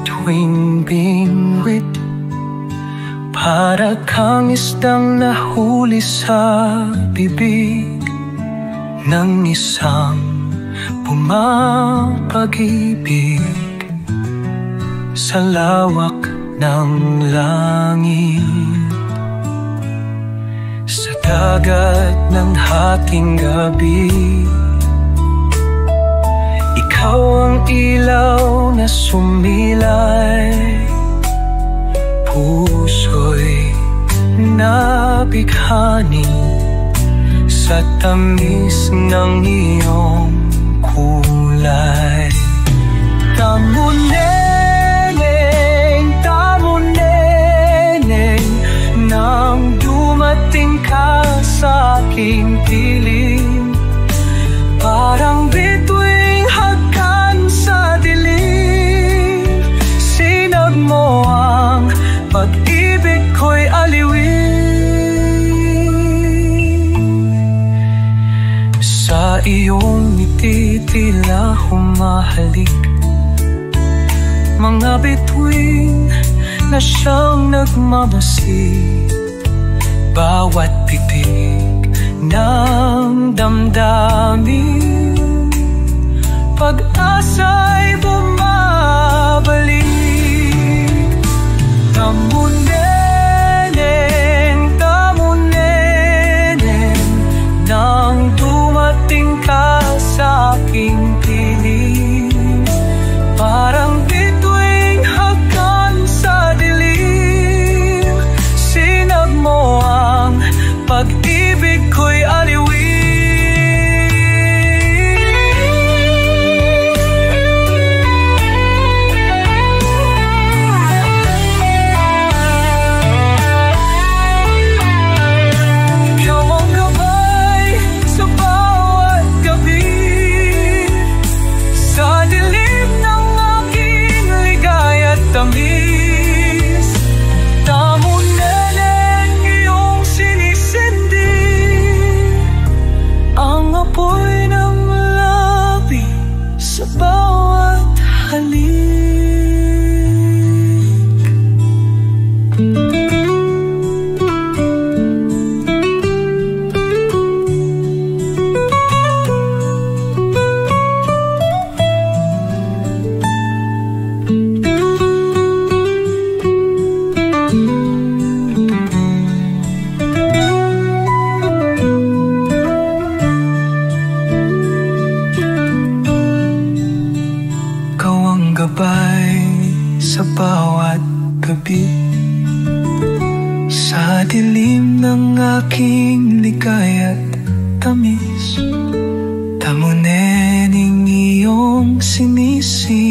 tuwing bingwit, para kang isdang nahuli sa bibig ng isang pumapag-ibig. Sa lawak ng langit, sa dagat ng hating gabi, ikaw ang ilaw na sumilay. Puso'y nabighani sa tamis ng iyong kulay. Tamuneneng, nang dumating ka sa aking piling, parang bituing hagkan sa dilim. Sinag mo ang pag-ibig ko'y aliwin. Sa iyong ngiti tila humahalik mga bituin na siyang nagmamasid. Bawat titig ng damdamin, pag-asa'y bumabalik. Tamuneneng, nang dumating ka sa aking piling, parang bituing hagkan sa dilim. Sinag mo ang pag-ibig ko'y aliwin. Ikaw ang gabay sa bawat gabi, sa dilim ng aking ligaya't tamis. Tamuneneng, iyong sinisindi, ang apoy ng labi sa bawat halik. Ikaw ang gabay sa bawat gabi, sa dilim ng aking ligaya't tamis. Tamuneneng, iyong sinisindi,